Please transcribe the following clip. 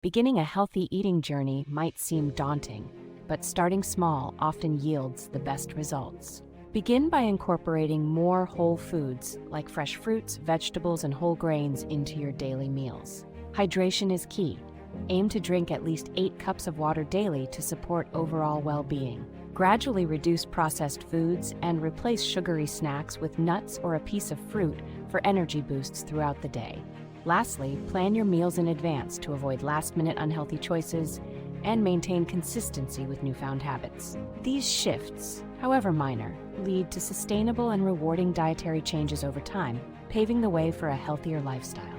Beginning a healthy eating journey might seem daunting, but starting small often yields the best results. Begin by incorporating more whole foods like fresh fruits, vegetables, and whole grains into your daily meals. Hydration is key. Aim to drink at least 8 cups of water daily to support overall well-being. Gradually reduce processed foods and replace sugary snacks with nuts or a piece of fruit for energy boosts throughout the day. Lastly, plan your meals in advance to avoid last-minute unhealthy choices and maintain consistency with newfound habits. These shifts, however minor, lead to sustainable and rewarding dietary changes over time, paving the way for a healthier lifestyle.